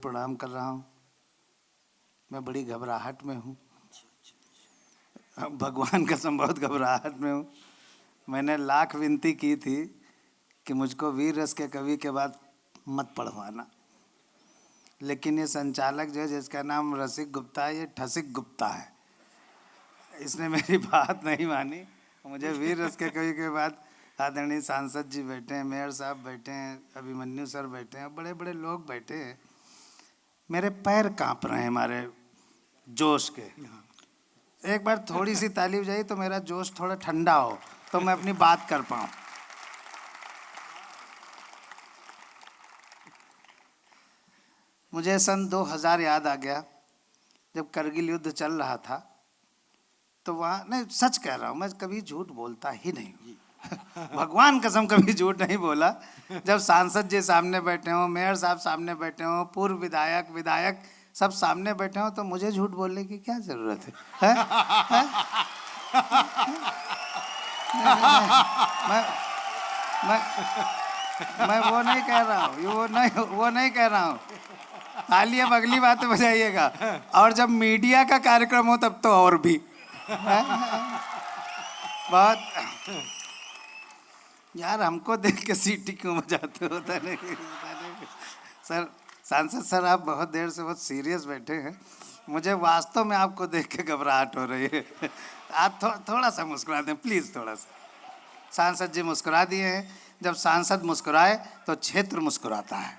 प्रणाम कर रहा हूँ। मैं बड़ी घबराहट में हूँ। भगवान कसम बहुत घबराहट में हूँ। मैंने लाख विनती की थी कि मुझको वीर रस के कवि के बाद मत पढ़वाना, लेकिन ये संचालक जो है, जिसका नाम रसिक गुप्ता है, ये ठसिक गुप्ता है। इसने मेरी बात नहीं मानी। मुझे वीर रस के कवि के बाद आदरणीय सांसद जी बैठे हैं, मेयर साहब बैठे हैं, अभिमन्यु सर बैठे हैं, बड़े बड़े लोग बैठे हैं। मेरे पैर कांप रहे हैं हमारे जोश के। एक बार थोड़ी सी ताली हो जाए तो मेरा जोश थोड़ा ठंडा हो, तो मैं अपनी बात कर पाऊँ। मुझे सन 2000 याद आ गया, जब करगिल युद्ध चल रहा था। तो वहाँ, नहीं सच कह रहा हूँ, मैं कभी झूठ बोलता ही नहीं हूँ। भगवान कसम कभी झूठ नहीं बोला। जब सांसद जी सामने बैठे हों, मेयर साहब सामने बैठे हों, पूर्व विधायक सब सामने बैठे हों, तो मुझे झूठ बोलने की क्या जरूरत है? मैं मैं वो नहीं कह रहा हूँ, वो नहीं कह रहा हूँ। ताली अब अगली बात बजाइएगा। और जब मीडिया का कार्यक्रम हो तब तो और भी बहुत। यार हमको देख के सीटी क्यों बजाते हो? होता नहीं। सर, सांसद सर, आप बहुत देर से बहुत सीरियस बैठे हैं। मुझे वास्तव में आपको देख के घबराहट हो रही है। आप थोड़ा सा मुस्कुरा दें प्लीज़, थोड़ा सा। सांसद जी मुस्कुरा दिए हैं। जब सांसद मुस्कुराए तो क्षेत्र मुस्कुराता है।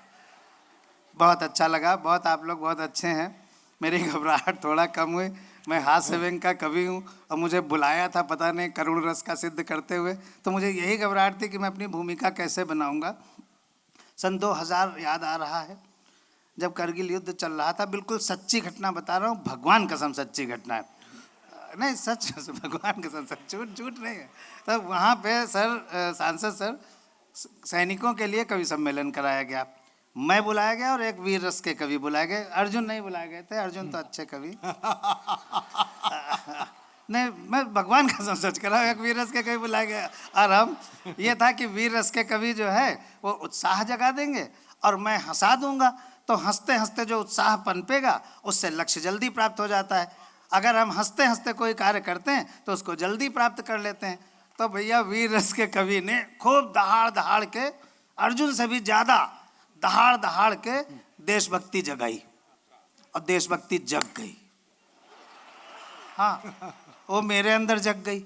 बहुत अच्छा लगा, बहुत आप लोग बहुत अच्छे हैं। मेरी घबराहट थोड़ा कम हुई। मैं हास्य व्यंग का कवि हूँ और मुझे बुलाया था पता नहीं करुण रस का सिद्ध करते हुए, तो मुझे यही घबराहट थी कि मैं अपनी भूमिका कैसे बनाऊंगा। सन 2000 याद आ रहा है, जब करगिल युद्ध चल रहा था। बिल्कुल सच्ची घटना बता रहा हूँ, भगवान कसम सच्ची घटना है। नहीं सच, भगवान कसम सच, झूठ नहीं है। तो वहाँ पे सर, सांसद सर, सैनिकों के लिए कवि सम्मेलन कराया गया। मैं बुलाया गया और एक वीर रस के कवि बुलाए गए। अर्जुन नहीं बुलाए गए थे, अर्जुन तो अच्छे कवि नहीं, मैं भगवान कसम सच कर रहा हूँ, एक वीर रस के कवि बुलाए गए। और हम, ये था कि वीर रस के कवि जो है वो उत्साह जगा देंगे और मैं हंसा दूंगा। तो हंसते हंसते जो उत्साह पनपेगा उससे लक्ष्य जल्दी प्राप्त हो जाता है। अगर हम हंसते हंसते कोई कार्य करते हैं तो उसको जल्दी प्राप्त कर लेते हैं। तो भैया वीर रस के कवि ने खूब दहाड़ दहाड़ के, अर्जुन से भी ज्यादा दहाड़ दहाड़ के देशभक्ति जगाई और देशभक्ति जग गई। हाँ, वो मेरे अंदर जग गई।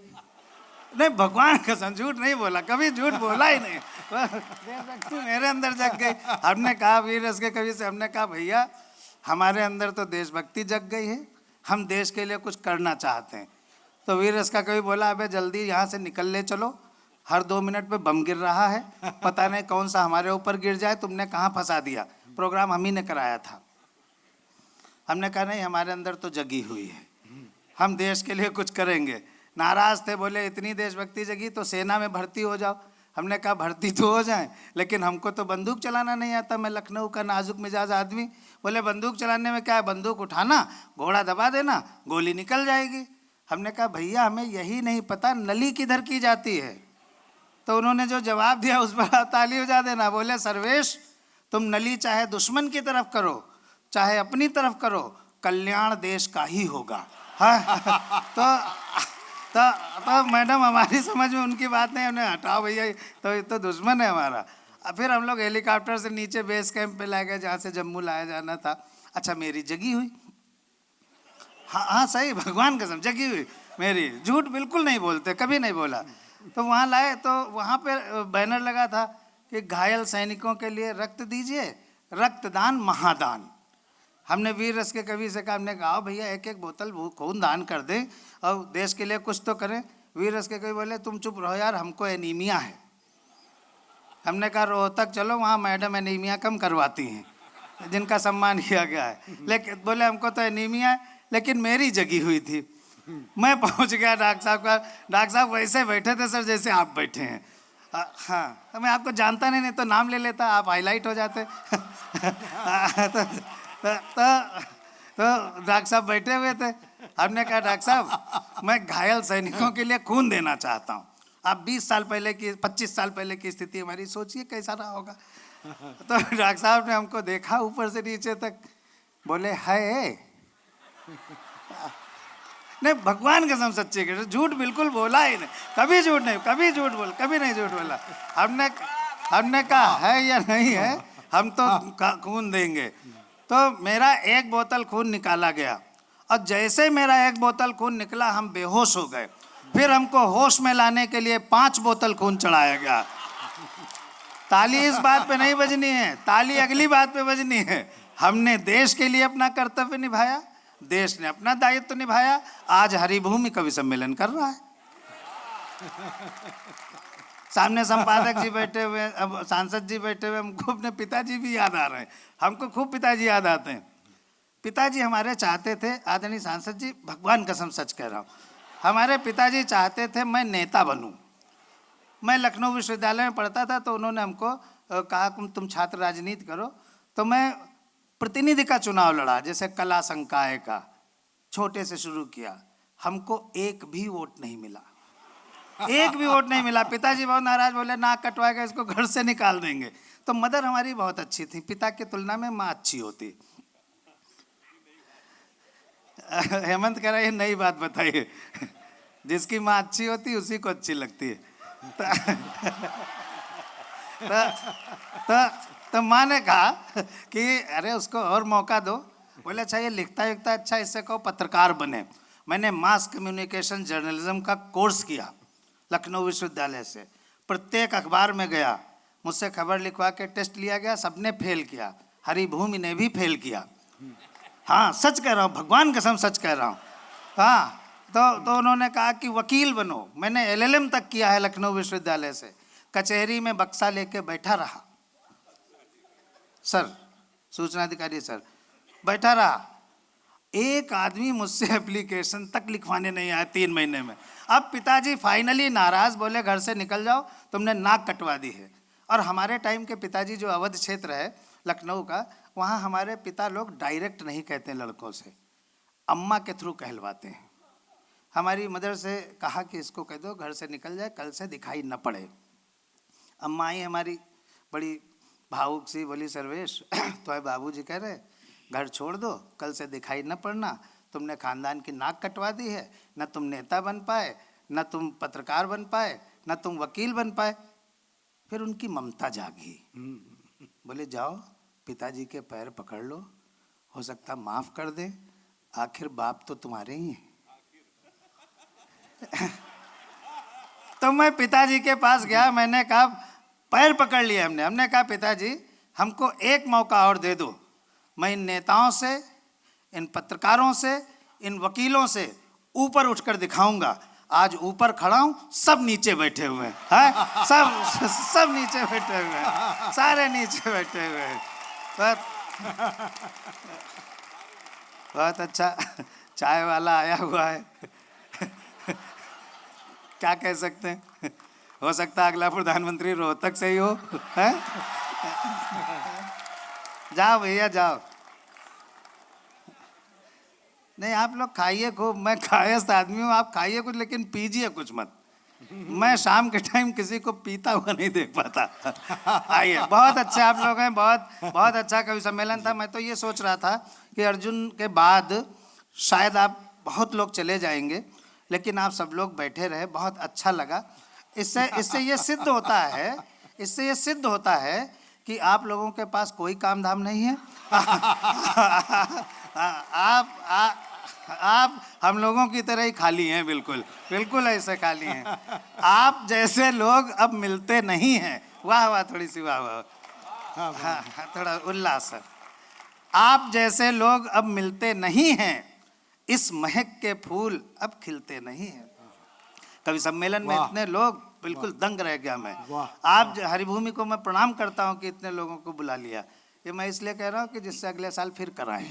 नहीं, भगवान कसम झूठ नहीं बोला, कभी झूठ बोला ही नहीं। देशभक्ति मेरे अंदर जग गई। हमने कहा वीर रस के कवि से, हमने कहा भैया हमारे अंदर तो देशभक्ति जग गई है, हम देश के लिए कुछ करना चाहते हैं। तो वीर रस का कवि बोला, अबे जल्दी यहाँ से निकल ले चलो, हर 2 मिनट पे बम गिर रहा है, पता नहीं कौन सा हमारे ऊपर गिर जाए, तुमने कहाँ फंसा दिया। प्रोग्राम हम ही ने कराया था। हमने कहा नहीं, हमारे अंदर तो जगी हुई है, हम देश के लिए कुछ करेंगे। नाराज थे, बोले इतनी देशभक्ति जगी तो सेना में भर्ती हो जाओ। हमने कहा भर्ती तो हो जाए, लेकिन हमको तो बंदूक चलाना नहीं आता, मैं लखनऊ का नाजुक मिजाज आदमी। बोले बंदूक चलाने में क्या है, बंदूक उठाना, घोड़ा दबा देना, गोली निकल जाएगी। हमने कहा भैया हमें यही नहीं पता नली किधर की जाती है। तो उन्होंने जो जवाब दिया उस पर ताली बजा देना। बोले सर्वेश, तुम नली चाहे दुश्मन की तरफ करो चाहे अपनी तरफ करो, कल्याण देश का ही होगा। हाँ तो मैडम हमारी समझ में उनकी बात नहीं, उन्हें हटाओ भैया, तो ये तो दुश्मन है हमारा। फिर हम लोग हेलीकॉप्टर से नीचे बेस कैंप पे लाए गए जहाँ से जम्मू लाया जाना था। अच्छा, मेरी जगी हुई। हाँ हाँ सही, भगवान कसम जगी हुई मेरी, झूठ बिल्कुल नहीं बोलते, कभी नहीं बोला। तो वहाँ लाए तो वहाँ पे बैनर लगा था कि घायल सैनिकों के लिए रक्त दीजिए, रक्तदान महादान। हमने वीर रस के कवि से कहा, हमने कहा भैया एक एक बोतल खून दान कर दें और देश के लिए कुछ तो करें। वीर रस के कवि बोले तुम चुप रहो यार, हमको एनीमिया है। हमने कहा रोहतक चलो, वहाँ मैडम एनीमिया कम करवाती हैं, जिनका सम्मान किया गया है। लेकिन बोले हमको तो एनीमिया है, लेकिन मेरी जगी हुई थी। मैं पहुँच गया डॉक्टर साहब का। डॉक्टर साहब वैसे बैठे थे सर जैसे आप बैठे हैं। हाँ, तो मैं आपको जानता नहीं तो नाम ले लेता, आप हाईलाइट हो जाते। तो डॉक्टर साहब बैठे हुए थे। हमने कहा डॉक्टर साहब मैं घायल सैनिकों के लिए खून देना चाहता हूँ। आप 20 साल पहले की, 25 साल पहले की स्थिति हमारी सोचिए कैसा रहा होगा। तो डॉक्टर साहब ने हमको देखा ऊपर से नीचे तक, बोले है नहीं, भगवान कसम सच्ची कसम, झूठ बिल्कुल बोला ही नहीं, कभी झूठ नहीं, कभी झूठ बोल, कभी नहीं झूठ बोला। हमने कहा है या नहीं है, हम तो खून देंगे। तो मेरा 1 बोतल खून निकाला गया, और जैसे मेरा 1 बोतल खून निकला हम बेहोश हो गए। फिर हमको होश में लाने के लिए 5 बोतल खून चढ़ाया गया। ताली इस बात पे नहीं बजनी है, ताली अगली बात पे बजनी है। हमने देश के लिए अपना कर्तव्य निभाया, देश ने अपना दायित्व तो निभाया। आज हरिभूमि कवि सम्मेलन कर रहा है, सामने संपादक जी बैठे हुए, अब सांसद जी बैठे हुए, हमको अपने पिताजी भी याद आ रहे हैं, हमको खूब पिताजी याद आते हैं। पिताजी हमारे चाहते थे, आदरणीय सांसद जी, भगवान कसम सच कह रहा हूँ, हमारे पिताजी चाहते थे मैं नेता बनूं। मैं लखनऊ विश्वविद्यालय में पढ़ता था, तो उन्होंने हमको कहा तुम छात्र राजनीति करो। तो मैं प्रतिनिधि का चुनाव लड़ा, जैसे कला संकाय का, छोटे से शुरू किया। हमको 1 भी वोट नहीं मिला, 1 भी वोट नहीं मिला। पिताजी बहुत नाराज, बोले नाक कटवाएगा इसको, घर से निकाल देंगे। तो मदर हमारी बहुत अच्छी थी, पिता की तुलना में माँ अच्छी होती। हेमंत कह रहा है ये नई बात बताइए, जिसकी माँ अच्छी होती उसी को अच्छी लगती है। तो माँ ने कहा कि अरे उसको और मौका दो। बोले अच्छा ये लिखता अच्छा, इससे कहो पत्रकार बने। मैंने मास कम्युनिकेशन जर्नलिज्म का कोर्स किया लखनऊ विश्वविद्यालय से, प्रत्येक अखबार में गया, मुझसे खबर लिखवा के टेस्ट लिया गया, सबने फेल किया, हरिभूमि ने भी फेल किया। हाँ सच कह रहा हूँ, भगवान कसम सच कह रहा हूँ। हाँ तो उन्होंने कहा कि वकील बनो। मैंने LLM तक किया है लखनऊ विश्वविद्यालय से। कचहरी में बक्सा लेके बैठा रहा सर, सूचना अधिकारी सर, बैठा रहा। एक आदमी मुझसे एप्लीकेशन तक लिखवाने नहीं आया 3 महीने में। अब पिताजी फाइनली नाराज, बोले घर से निकल जाओ, तुमने नाक कटवा दी है। और हमारे टाइम के पिताजी, जो अवध क्षेत्र है लखनऊ का, वहाँ हमारे पिता लोग डायरेक्ट नहीं कहते लड़कों से, अम्मा के थ्रू कहलवाते हैं। हमारी मदर से कहा कि इसको कह दो घर से निकल जाए, कल से दिखाई न पड़े। अम्मा ही हमारी बड़ी भावुक सी बोली, सर्वेश तो है बाबूजी कह रहे घर छोड़ दो, कल से दिखाई न पड़ना, तुमने खानदान की नाक कटवा दी है, न तुम नेता बन पाए, न तुम पत्रकार बन पाए, न तुम वकील बन पाए। फिर उनकी ममता जागी, बोले जाओ पिताजी के पैर पकड़ लो, हो सकता माफ कर दे, आखिर बाप तो तुम्हारे ही हैं। तो मैं पिताजी के पास गया, मैंने कहा, पैर पकड़ लिया हमने कहा पिताजी हमको 1 मौका और दे दो, मैं इन नेताओं से, इन पत्रकारों से, इन वकीलों से ऊपर उठकर दिखाऊंगा। आज ऊपर खड़ा हूं, सब नीचे बैठे हुए हैं, सब नीचे बैठे हुए हैं, सारे नीचे बैठे हुए हैं। बहुत अच्छा चाय वाला आया हुआ है। क्या कह सकते हैं, हो सकता है अगला प्रधानमंत्री रोहतक से ही हो, है? जाओ भैया जाओ। नहीं आप लोग खाइए खूब, मैं कायस्थ आदमी हूँ, आप खाइए कुछ लेकिन पीजिए कुछ मत। मैं शाम के टाइम किसी को पीता हुआ नहीं देख पाता। आइए, बहुत अच्छे आप लोग हैं, बहुत अच्छा कवि सम्मेलन था। मैं तो ये सोच रहा था कि अर्जुन के बाद शायद आप बहुत लोग चले जाएंगे, लेकिन आप सब लोग बैठे रहे, बहुत अच्छा लगा। इससे ये सिद्ध होता है कि आप लोगों के पास कोई काम धाम नहीं है। आप हम लोगों की तरह ही खाली हैं, बिल्कुल ऐसे खाली हैं। आप जैसे लोग अब मिलते नहीं हैं। वाह वाह, थोड़ी सी वाह वाह, हाँ थोड़ा उल्लास। आप जैसे लोग अब मिलते नहीं हैं, इस महक के फूल अब खिलते नहीं हैं। कवि सम्मेलन में इतने लोग, बिल्कुल दंग रह गया मैं। आप हरिभूमि को मैं प्रणाम करता हूँ कि इतने लोगों को बुला लिया। ये मैं इसलिए कह रहा हूँ कि जिससे अगले साल फिर कराएं।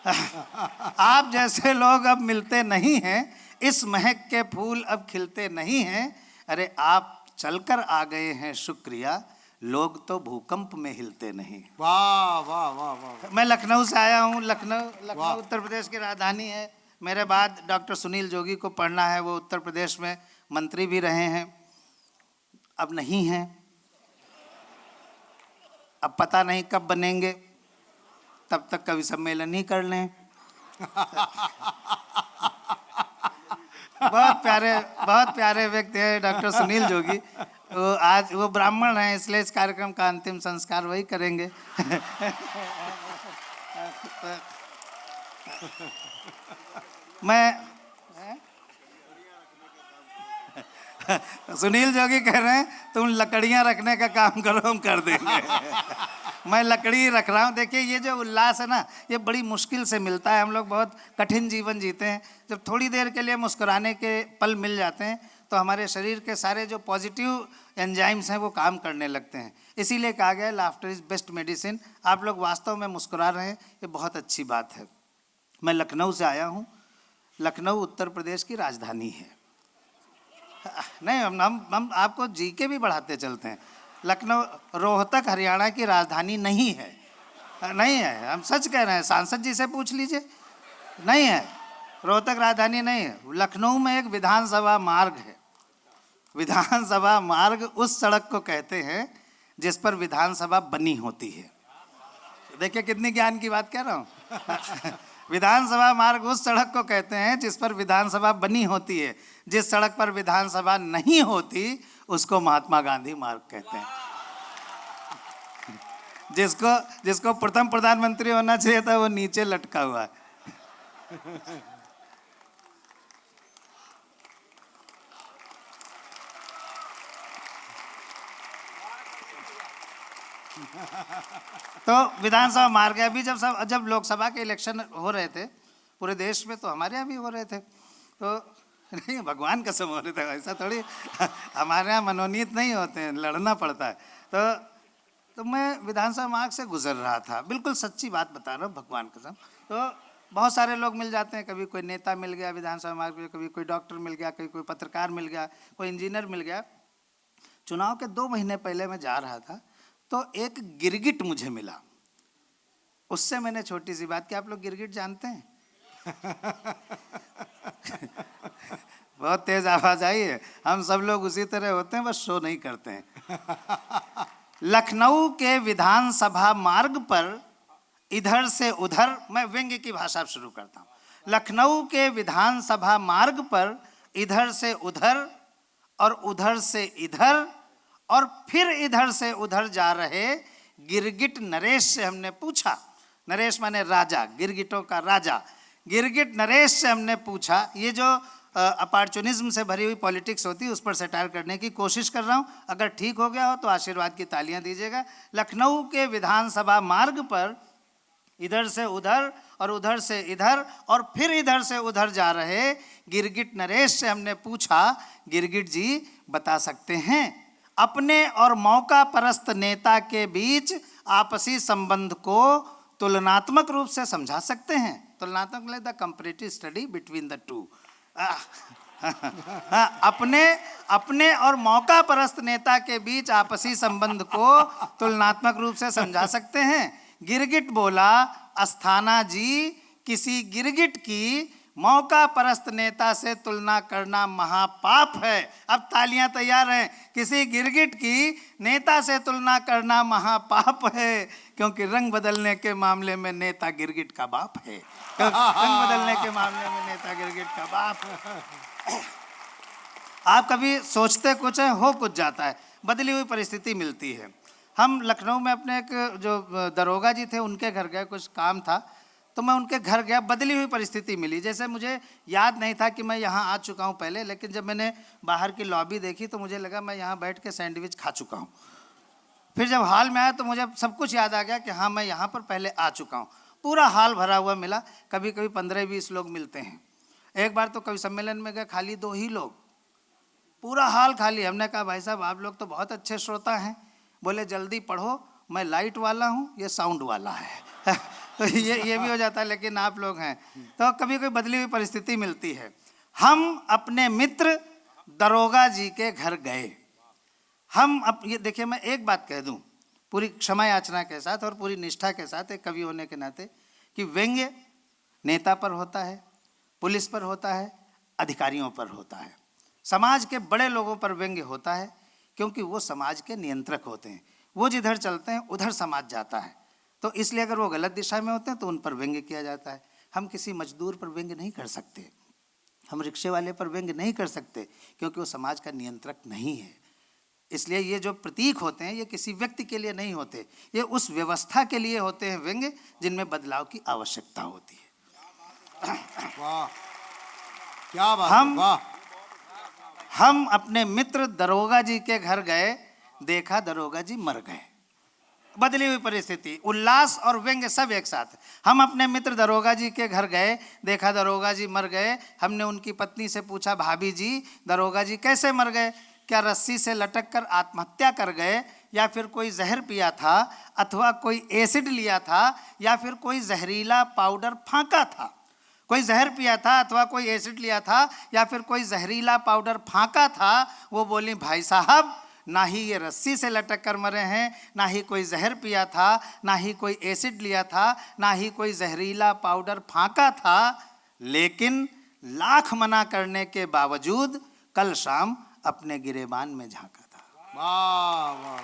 आप जैसे लोग अब मिलते नहीं हैं, इस महक के फूल अब खिलते नहीं हैं। अरे आप चलकर आ गए हैं, शुक्रिया, लोग तो भूकंप में हिलते नहीं। वाह वाह वाह वाह। मैं लखनऊ से आया हूँ। लखनऊ उत्तर प्रदेश की राजधानी है। मेरे बाद डॉक्टर सुनील जोगी को पढ़ना है, वो उत्तर प्रदेश में मंत्री भी रहे हैं, अब नहीं हैं। अब पता नहीं कब बनेंगे, तब तक कवि सम्मेलन ही कर लें। बहुत प्यारे व्यक्ति हैं डॉक्टर सुनील जोगी। वो आज वो ब्राह्मण हैं, इसलिए इस कार्यक्रम का अंतिम संस्कार वही करेंगे। मैं सुनील जोगी कह रहे हैं तुम लकड़ियां रखने का काम करो, हम कर देंगे। मैं लकड़ी रख रहा हूँ। देखिए ये जो उल्लास है ना, ये बड़ी मुश्किल से मिलता है। हम लोग बहुत कठिन जीवन जीते हैं। जब थोड़ी देर के लिए मुस्कुराने के पल मिल जाते हैं तो हमारे शरीर के सारे जो पॉजिटिव एंजाइम्स हैं वो काम करने लगते हैं। इसीलिए कहा गया है लाफ्टर इज़ बेस्ट मेडिसिन। आप लोग वास्तव में मुस्कुरा रहे हैं, ये बहुत अच्छी बात है। मैं लखनऊ से आया हूँ। लखनऊ उत्तर प्रदेश की राजधानी है। नहीं, हम आपको जीके भी बढ़ाते चलते हैं। लखनऊ रोहतक हरियाणा की राजधानी नहीं है। नहीं है, हम सच कह रहे हैं। सांसद जी से पूछ लीजिए, नहीं है, रोहतक राजधानी नहीं है। लखनऊ में एक विधानसभा मार्ग है। विधानसभा मार्ग उस सड़क को कहते हैं जिस पर विधानसभा बनी होती है। देखिए कितनी ज्ञान की बात कह रहा हूँ। विधानसभा मार्ग उस सड़क को कहते हैं जिस पर विधानसभा बनी होती है। जिस सड़क पर विधानसभा नहीं होती उसको महात्मा गांधी मार्ग कहते हैं। जिसको प्रथम प्रधानमंत्री होना चाहिए था वो नीचे लटका हुआ है। तो विधानसभा मार्ग है। अभी जब लोकसभा के इलेक्शन हो रहे थे पूरे देश में, तो हमारे यहाँ भी हो रहे थे। तो नहीं, भगवान कसम हो रहे थे, ऐसा थोड़ी। हमारे यहाँ मनोनीत नहीं होते हैं, लड़ना पड़ता है। तो मैं विधानसभा मार्ग से गुजर रहा था, बिल्कुल सच्ची बात बता रहा हूँ, भगवान कसम। तो बहुत सारे लोग मिल जाते हैं। कभी कोई नेता मिल गया विधानसभा मार्ग पे, कभी कोई डॉक्टर मिल गया, कभी कोई पत्रकार मिल गया, कोई इंजीनियर मिल गया। चुनाव के 2 महीने पहले मैं जा रहा था तो एक गिरगिट मुझे मिला। उससे मैंने छोटी सी बात की, आप लोग गिरगिट जानते हैं? बहुत तेज आवाज आई है। हम सब लोग उसी तरह होते हैं, बस शो नहीं करते हैं। लखनऊ के विधानसभा मार्ग पर इधर से उधर, मैं व्यंग्य की भाषा शुरू करता हूँ। लखनऊ के विधानसभा मार्ग पर इधर से उधर और उधर से इधर और फिर इधर से उधर जा रहे गिरगिट नरेश से हमने पूछा। नरेश माने राजा, गिरगिटों का राजा। गिरगिट नरेश से हमने पूछा, ये जो अपॉर्चुनिज्म से भरी हुई पॉलिटिक्स होती है उस पर सेटायर करने की कोशिश कर रहा हूँ। अगर ठीक हो गया हो तो आशीर्वाद की तालियां दीजिएगा। लखनऊ के विधानसभा मार्ग पर इधर से उधर और उधर से इधर और फिर इधर से उधर जा रहे गिरगिट नरेश से हमने पूछा, गिरगिट जी बता सकते हैं अपने और मौका परस्त नेता के बीच आपसी संबंध को तुलनात्मक रूप से समझा सकते हैं? तुलनात्मक मतलब the comparative study between the two. अपने और मौका परस्त नेता के बीच आपसी संबंध को तुलनात्मक रूप से समझा सकते हैं? गिरगिट बोला, अस्थाना जी, किसी गिरगिट की मौका परस्त नेता से तुलना करना महापाप है। अब तालियां तैयार हैं। किसी गिरगिट की नेता से तुलना करना महापाप है, क्योंकि रंग बदलने के मामले में नेता गिरगिट का बाप है। रंग बदलने के मामले में नेता गिरगिट का बाप है। आप कभी सोचते कुछ है, हो कुछ जाता है, बदली हुई परिस्थिति मिलती है। हम लखनऊ में अपने एक जो दरोगा जी थे उनके घर गए, कुछ काम था, तो मैं उनके घर गया, बदली हुई परिस्थिति मिली। जैसे मुझे याद नहीं था कि मैं यहाँ आ चुका हूँ पहले, लेकिन जब मैंने बाहर की लॉबी देखी तो मुझे लगा मैं यहाँ बैठ के सैंडविच खा चुका हूँ। फिर जब हॉल में आया तो मुझे सब कुछ याद आ गया कि हाँ मैं यहाँ पर पहले आ चुका हूँ। पूरा हॉल भरा हुआ मिला। कभी कभी 15-20 लोग मिलते हैं। एक बार तो कवि सम्मेलन में गए, खाली 2 ही लोग, पूरा हॉल खाली। हमने कहा भाई साहब आप लोग तो बहुत अच्छे श्रोता हैं। बोले जल्दी पढ़ो, मैं लाइट वाला हूँ, ये साउंड वाला है। तो ये भी हो जाता है, लेकिन आप लोग हैं। तो कभी कोई बदली हुई परिस्थिति मिलती है। हम अपने मित्र दरोगा जी के घर गए। ये देखिए, मैं एक बात कह दूं पूरी क्षमा याचना के साथ और पूरी निष्ठा के साथ, एक कवि होने के नाते, कि व्यंग्य नेता पर होता है, पुलिस पर होता है, अधिकारियों पर होता है। समाज के बड़े लोगों पर व्यंग्य होता है क्योंकि वो समाज के नियंत्रक होते हैं। वो जिधर चलते हैं उधर समाज जाता है। तो इसलिए अगर वो गलत दिशा में होते हैं तो उन पर व्यंग्य किया जाता है। हम किसी मजदूर पर व्यंग्य नहीं कर सकते, हम रिक्शे वाले पर व्यंग्य नहीं कर सकते, क्योंकि वो समाज का नियंत्रक नहीं है। इसलिए ये जो प्रतीक होते हैं ये किसी व्यक्ति के लिए नहीं होते, ये उस व्यवस्था के लिए होते हैं व्यंग्य जिनमें बदलाव की आवश्यकता होती है। वाह, क्या बात है, वाह। हम अपने मित्र दरोगा जी के घर गए, देखा दरोगा जी मर गए। बदली हुई परिस्थिति, उल्लास और व्यंग्य सब एक साथ। हम अपने मित्र दरोगा जी के घर गए, देखा दरोगा जी मर गए। हमने उनकी पत्नी से पूछा, भाभी जी दरोगा जी कैसे मर गए? क्या रस्सी से लटक कर आत्महत्या कर गए, या फिर कोई जहर पिया था, अथवा कोई एसिड लिया था, या फिर कोई जहरीला पाउडर फांका था? कोई जहर पिया था अथवा कोई एसिड लिया था या फिर कोई जहरीला पाउडर फांका था। वो बोली, भाई साहब ना ही ये रस्सी से लटक कर मरे हैं, ना ही कोई जहर पिया था, ना ही कोई एसिड लिया था, ना ही कोई जहरीला पाउडर फांका था, लेकिन लाख मना करने के बावजूद कल शाम अपने गिरेबान में झांका था। वाह वाह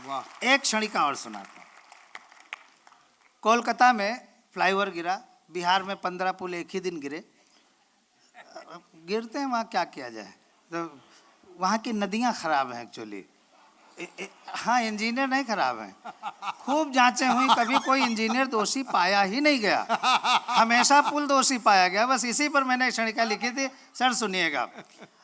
वाह। एक क्षणिका और सुनाता हूं। कोलकाता में फ्लाईओवर गिरा, बिहार में 15 पुल एक ही दिन गिरे। गिरते हैं, वहाँ क्या किया जाए, तो वहाँ की नदियाँ खराब हैं एक्चुअली। हाँ, इंजीनियर नहीं खराब हैं। खूब जांचें हुई, कभी कोई इंजीनियर दोषी पाया ही नहीं गया, हमेशा पुल दोषी पाया गया। बस इसी पर मैंने एक क्षणिका लिखी थी, सर सुनिएगा।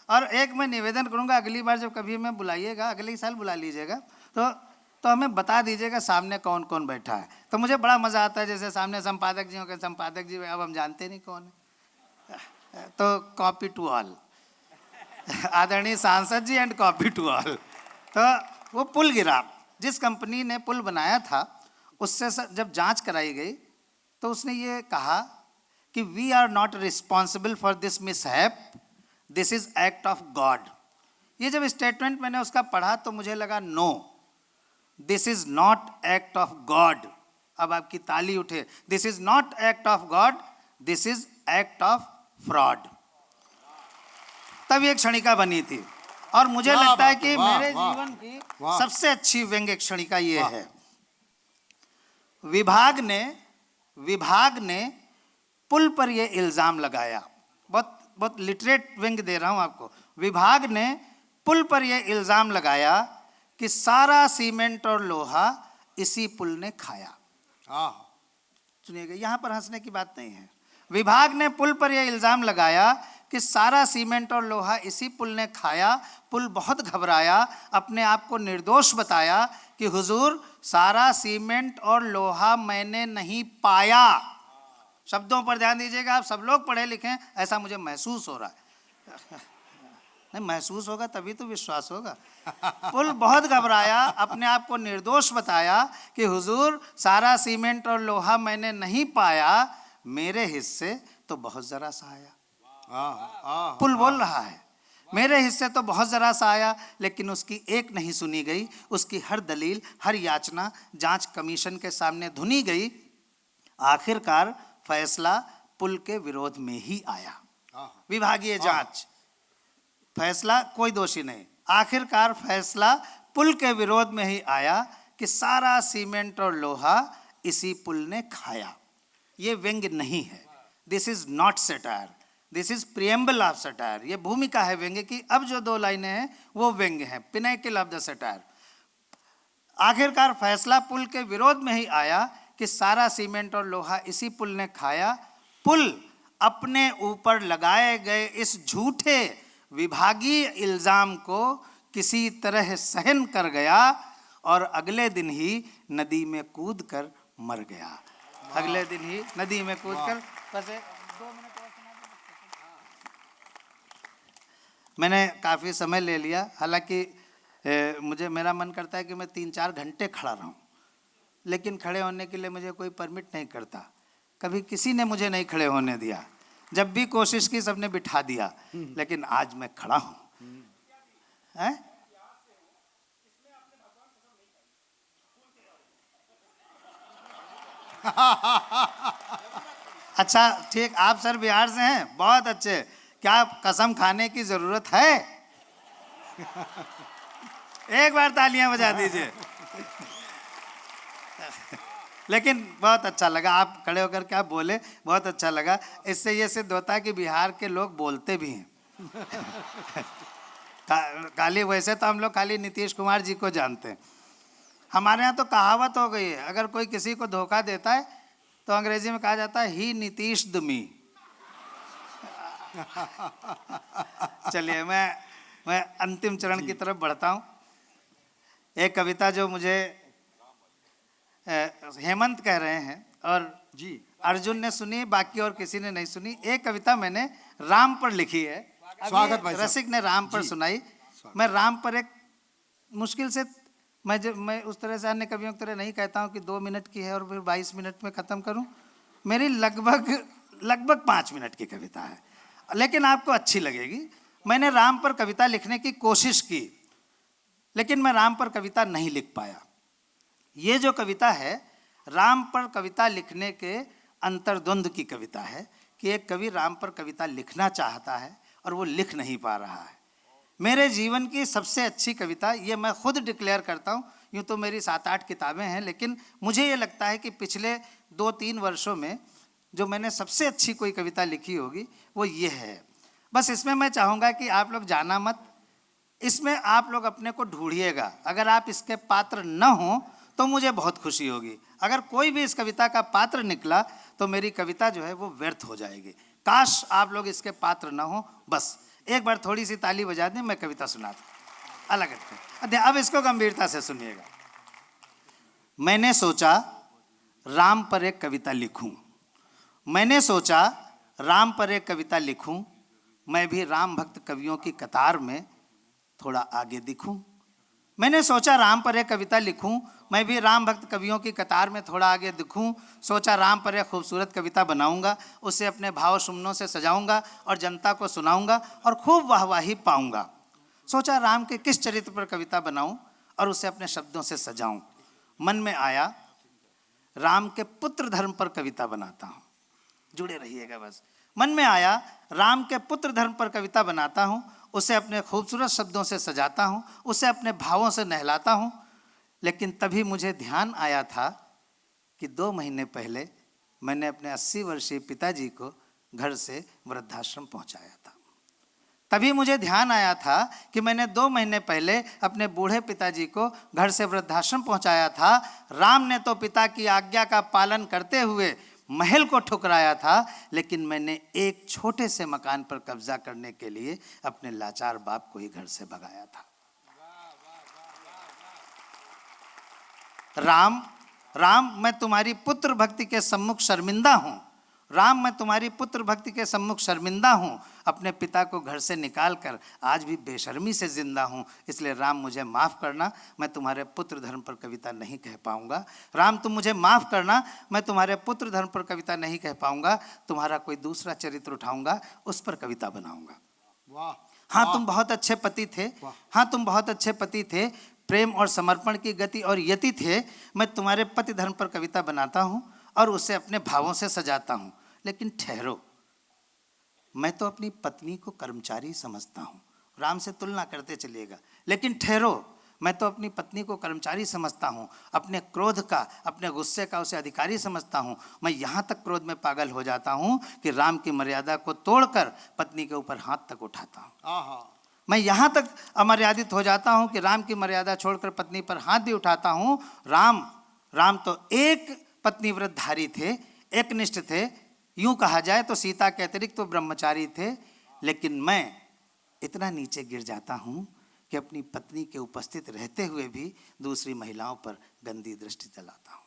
और एक मैं निवेदन करूँगा, अगली बार जब कभी मैं बुलाइएगा, अगले साल बुला लीजिएगा, तो हमें बता दीजिएगा सामने कौन कौन बैठा है। तो मुझे बड़ा मज़ा आता है, जैसे सामने संपादक जी हो गए, संपादक जी अब हम जानते नहीं कौन है, तो कॉपी टू ऑल, आदरणीय सांसद जी एंड कॉपी टू ऑल। तो वो पुल गिरा, जिस कंपनी ने पुल बनाया था उससे जब जांच कराई गई तो उसने ये कहा कि we are not responsible for this mishap, this is act of God. ये जब स्टेटमेंट मैंने उसका पढ़ा तो मुझे लगा, no, this is not act of God. अब आपकी ताली उठे, this is not act of God, this is act of fraud. तब एक क्षणिका बनी थी, और मुझे लगता है कि मेरे जीवन की सबसे अच्छी व्यंग्य क्षणिका ये है। विभाग ने पुल पर यह इल्जाम लगाया, बहुत लिटरेट व्यंग्य दे रहा हूं आपको। विभाग ने पुल पर यह इल्जाम लगाया कि सारा सीमेंट और लोहा इसी पुल ने खाया। सुनिएगा, यहां पर हंसने की बात नहीं है। विभाग ने पुल पर यह इल्जाम लगाया कि सारा सीमेंट और लोहा इसी पुल ने खाया। पुल बहुत घबराया, अपने आप को निर्दोष बताया कि हुजूर सारा सीमेंट और लोहा मैंने नहीं पाया। शब्दों पर ध्यान दीजिएगा, आप सब लोग पढ़े लिखे हैं, ऐसा मुझे महसूस हो रहा है। नहीं, महसूस होगा तभी तो विश्वास होगा। पुल बहुत घबराया, अपने आप को निर्दोष बताया कि हुजूर सारा सीमेंट और लोहा मैंने नहीं पाया, मेरे हिस्से तो बहुत जरा सा आया। पुल बोल रहा है, मेरे हिस्से तो बहुत जरा सा आया, लेकिन उसकी एक नहीं सुनी गई। उसकी हर दलील, हर याचना जांच कमीशन के सामने धुनी गई। आखिरकार फैसला पुल के विरोध में ही आया। विभागीय जांच, फैसला कोई दोषी नहीं। आखिरकार फैसला पुल के विरोध में ही आया कि सारा सीमेंट और लोहा इसी पुल ने खाया। ये व्यंग्य नहीं है, this is not satire, this is preamble of satire. ये भूमिका है व्यंग्य की। अब जो दो लाइनें हैं वो व्यंग्य हैं, पिनैकल ऑफ द सटायर। आखिरकार फैसला पुल के विरोध में ही आया कि सारा सीमेंट और लोहा इसी पुल ने खाया। पुल अपने ऊपर लगाए गए इस झूठे विभागीय इल्जाम को किसी तरह सहन कर गया और अगले दिन ही नदी में कूदकर मर गया। अगले दिन ही नदी में कूदकर। बस 2 मिनट और सुना दो। मैंने काफ़ी समय ले लिया, हालांकि मेरा मन करता है कि मैं 3-4 घंटे खड़ा रहूं, लेकिन खड़े होने के लिए मुझे कोई परमिट नहीं करता। कभी किसी ने मुझे नहीं खड़े होने दिया, जब भी कोशिश की सबने बिठा दिया, लेकिन आज मैं खड़ा हूं। अच्छा ठीक, आप सर बिहार से हैं, बहुत अच्छे। क्या कसम खाने की जरूरत है? एक बार तालियां बजा दीजिए। लेकिन बहुत अच्छा लगा, आप खड़े होकर के आप बोले, बहुत अच्छा लगा। इससे ये सिद्ध होता है कि बिहार के लोग बोलते भी हैं। खाली वैसे तो हम लोग खाली नीतीश कुमार जी को जानते हैं। हमारे यहाँ तो कहावत हो गई है, अगर कोई किसी को धोखा देता है तो अंग्रेजी में कहा जाता है ही नीतीश द मी। चलिए मैं अंतिम चरण की तरफ बढ़ता हूँ। एक कविता जो मुझे हेमंत कह रहे हैं और जी अर्जुन ने सुनी, बाकी और किसी ने नहीं सुनी। एक कविता मैंने राम पर लिखी है। स्वागत भाई साहब। रसिक ने राम पर सुनाई। मैं राम पर एक मुश्किल से मैं उस तरह से अन्य कवियों की तरह नहीं कहता हूँ कि 2 मिनट की है और फिर 22 मिनट में ख़त्म करूँ। मेरी लगभग 5 मिनट की कविता है, लेकिन आपको अच्छी लगेगी। मैंने राम पर कविता लिखने की कोशिश की, लेकिन मैं राम पर कविता नहीं लिख पाया। ये जो कविता है राम पर कविता लिखने के अंतर्द्वंद की कविता है कि एक कवि राम पर कविता लिखना चाहता है और वो लिख नहीं पा रहा है। मेरे जीवन की सबसे अच्छी कविता, ये मैं खुद डिक्लेयर करता हूँ। यूँ तो मेरी 7-8 किताबें हैं, लेकिन मुझे ये लगता है कि पिछले 2-3 वर्षों में जो मैंने सबसे अच्छी कोई कविता लिखी होगी वो ये है। बस इसमें मैं चाहूँगा कि आप लोग जाना मत, इसमें आप लोग अपने को ढूंढिएगा। अगर आप इसके पात्र न हों तो मुझे बहुत खुशी होगी। अगर कोई भी इस कविता का पात्र निकला तो मेरी कविता जो है वो व्यर्थ हो जाएगी। काश आप लोग इसके पात्र न हो। बस एक बार थोड़ी सी ताली बजा दें, मैं कविता सुनाता अलग करते। अब इसको गंभीरता से सुनिएगा। मैंने सोचा राम पर एक कविता लिखूं, मैंने सोचा राम पर एक कविता लिखूं, मैं भी राम भक्त कवियों की कतार में थोड़ा आगे दिखूं। मैंने सोचा राम पर एक कविता लिखूं, मैं भी राम भक्त कवियों की कतार में थोड़ा आगे दिखूं। सोचा राम पर एक खूबसूरत कविता बनाऊंगा, उसे अपने भाव सुमनों से सजाऊंगा और जनता को सुनाऊंगा और खूब वाहवाही पाऊंगा। सोचा राम के किस चरित्र पर कविता बनाऊं और उसे अपने शब्दों से सजाऊं। मन में आया राम के पुत्र धर्म पर कविता बनाता हूं। जुड़े रहिएगा बस। मन में आया राम के पुत्र धर्म पर कविता बनाता हूं, उसे अपने खूबसूरत शब्दों से सजाता हूं, उसे अपने भावों से नहलाता हूं। लेकिन तभी मुझे ध्यान आया था कि 2 महीने पहले मैंने अपने 80 वर्षीय पिताजी को घर से वृद्धाश्रम पहुंचाया था। तभी मुझे ध्यान आया था कि मैंने 2 महीने पहले अपने बूढ़े पिताजी को घर से वृद्धाश्रम पहुंचाया था। राम ने तो पिता की आज्ञा का पालन करते हुए महल को ठुकराया था, लेकिन मैंने एक छोटे से मकान पर कब्जा करने के लिए अपने लाचार बाप को ही घर से भगाया था। राम मैं तुम्हारी पुत्र भक्ति के सम्मुख शर्मिंदा हूं। राम मैं तुम्हारी पुत्र भक्ति के सम्मुख शर्मिंदा हूं। अपने पिता को घर से निकाल कर आज भी बेशर्मी से जिंदा हूं। इसलिए राम मुझे माफ़ करना, मैं तुम्हारे पुत्र धर्म पर कविता नहीं कह पाऊंगा। राम तुम मुझे माफ़ करना, मैं तुम्हारे पुत्र धर्म पर कविता नहीं कह पाऊंगा। तुम्हारा कोई दूसरा चरित्र उठाऊंगा, उस पर कविता बनाऊंगा। वाह। हाँ तुम बहुत अच्छे पति थे, हाँ तुम बहुत अच्छे पति थे, प्रेम और समर्पण की गति और यति थे। मैं तुम्हारे पति धर्म पर कविता बनाता हूँ और उसे अपने भावों से सजाता हूँ। लेकिन ठहरो, मैं तो अपनी पत्नी को कर्मचारी समझता हूँ। राम से तुलना करते चलिएगा। लेकिन ठहरो, मैं तो अपनी पत्नी को कर्मचारी समझता हूँ, अपने क्रोध का, अपने गुस्से का उसे अधिकारी समझता हूँ। मैं यहाँ तक क्रोध में पागल हो जाता हूँ कि राम की मर्यादा को तोड़कर पत्नी के ऊपर हाथ तक उठाता हूँ। मैं यहाँ तक अमर्यादित हो जाता हूँ कि राम की मर्यादा छोड़कर पत्नी पर हाथ भी उठाता हूँ। राम तो एक पत्नी व्रतधारी थे, एक निष्ठ थे। यूं कहा जाए तो सीता के अतिरिक्त तो ब्रह्मचारी थे। लेकिन मैं इतना नीचे गिर जाता हूँ कि अपनी पत्नी के उपस्थित रहते हुए भी दूसरी महिलाओं पर गंदी दृष्टि चलाता हूँ।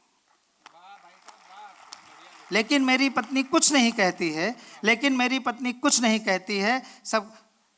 लेकिन मेरी पत्नी कुछ नहीं कहती है, लेकिन मेरी पत्नी कुछ नहीं कहती है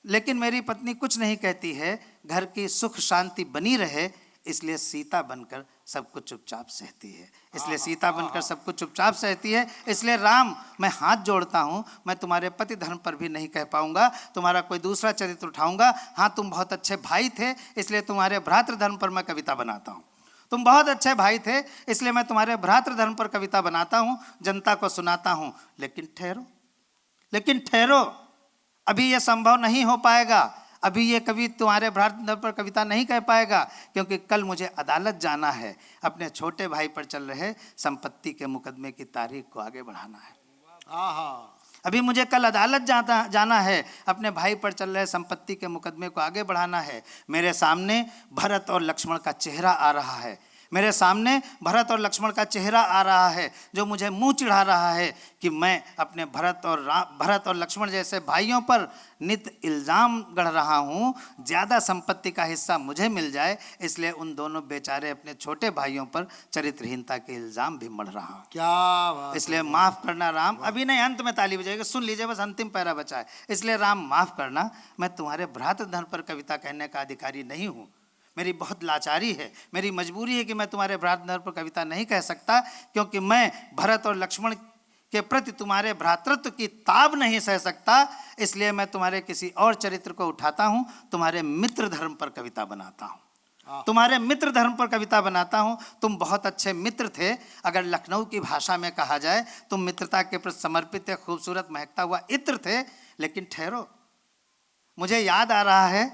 लेकिन मेरी पत्नी कुछ नहीं कहती है। घर की सुख शांति बनी रहे, इसलिए सीता बनकर सब कुछ चुपचाप सहती है। इसलिए सीता बनकर सब कुछ चुपचाप सहती है। इसलिए राम मैं हाथ जोड़ता हूँ, मैं तुम्हारे पति धर्म पर भी नहीं कह पाऊंगा, तुम्हारा कोई दूसरा चरित्र उठाऊंगा। हाँ तुम बहुत अच्छे भाई थे, इसलिए तुम्हारे भ्रातृ धर्म पर मैं कविता बनाता हूँ। तुम बहुत अच्छे भाई थे, इसलिए मैं तुम्हारे भ्रातृ धर्म पर कविता बनाता हूँ, जनता को सुनाता हूँ। लेकिन ठहरो, अभी यह संभव नहीं हो पाएगा। अभी ये कवि तुम्हारे भ्रातृ पर कविता नहीं कह पाएगा, क्योंकि कल मुझे अदालत जाना है, अपने छोटे भाई पर चल रहे संपत्ति के मुकदमे की तारीख को आगे बढ़ाना है। आहा। अभी मुझे कल अदालत जाना है, अपने भाई पर चल रहे संपत्ति के मुकदमे को आगे बढ़ाना है। मेरे सामने भरत और लक्ष्मण का चेहरा आ रहा है, मेरे सामने भरत और लक्ष्मण का चेहरा आ रहा है, जो मुझे मुंह चिढ़ा रहा है कि मैं अपने भरत और लक्ष्मण जैसे भाइयों पर नित इल्ज़ाम गढ़ रहा हूँ, ज़्यादा संपत्ति का हिस्सा मुझे मिल जाए, इसलिए उन दोनों बेचारे अपने छोटे भाइयों पर चरित्रहीनता के इल्ज़ाम भी मढ़ रहा हूँ। क्या बात। इसलिए माफ़ करना राम। अभी नहीं, अंत में ताली बजाएगी, सुन लीजिए, बस अंतिम पैरा बचा है। इसलिए राम माफ़ करना, मैं तुम्हारे भ्रातृधन पर कविता कहने का अधिकारी नहीं हूँ। मेरी बहुत लाचारी है, मेरी मजबूरी है कि मैं तुम्हारे भ्रातृधन पर कविता नहीं कह सकता, क्योंकि मैं भरत और लक्ष्मण के प्रति तुम्हारे भ्रातृत्व की ताब नहीं सह सकता। इसलिए मैं तुम्हारे किसी और चरित्र को उठाता हूँ, तुम्हारे मित्र धर्म पर कविता बनाता हूँ, तुम्हारे मित्र धर्म पर कविता बनाता हूँ। तुम बहुत अच्छे मित्र थे, अगर लखनऊ की भाषा में कहा जाए, तुम मित्रता के प्रति समर्पित एक खूबसूरत महकता हुआ इत्र थे। लेकिन ठहरो, मुझे याद आ रहा है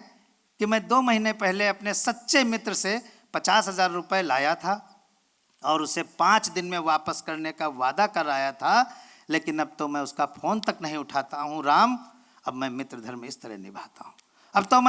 कि मैं 2 महीने पहले अपने सच्चे मित्र से 50,000 रुपये लाया था और उसे 5 दिन में वापस करने का वादा कराया था, लेकिन अब तो मैं उसका फ़ोन तक नहीं उठाता हूँ राम। अब मैं मित्र धर्म इस तरह निभाता हूँ, अब तो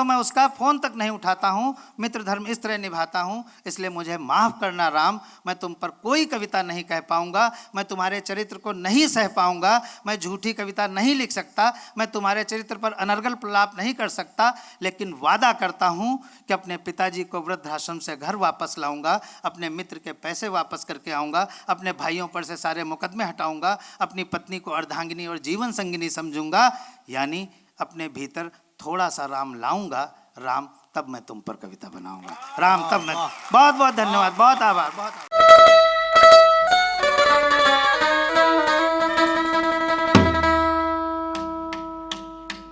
मैं उसका फ़ोन तक नहीं उठाता हूँ, मित्र धर्म इस तरह निभाता हूँ। इसलिए मुझे माफ़ करना राम, मैं तुम पर कोई कविता नहीं कह पाऊँगा, मैं तुम्हारे चरित्र को नहीं सह पाऊँगा, मैं झूठी कविता नहीं लिख सकता, मैं तुम्हारे चरित्र पर अनर्गल प्रलाप नहीं कर सकता। लेकिन वादा करता हूँ कि अपने पिताजी को वृद्धाश्रम से घर वापस लाऊँगा, अपने मित्र के पैसे वापस करके आऊँगा, अपने भाइयों पर से सारे मुकदमे हटाऊँगा, अपनी पत्नी को अर्धांगिनी और जीवन संगिनी समझूंगा, यानी अपने भीतर थोड़ा सा राम लाऊंगा राम, तब मैं तुम पर कविता बनाऊंगा राम, तब मैं। बहुत बहुत धन्यवाद, बहुत आभार, बहुत आभार।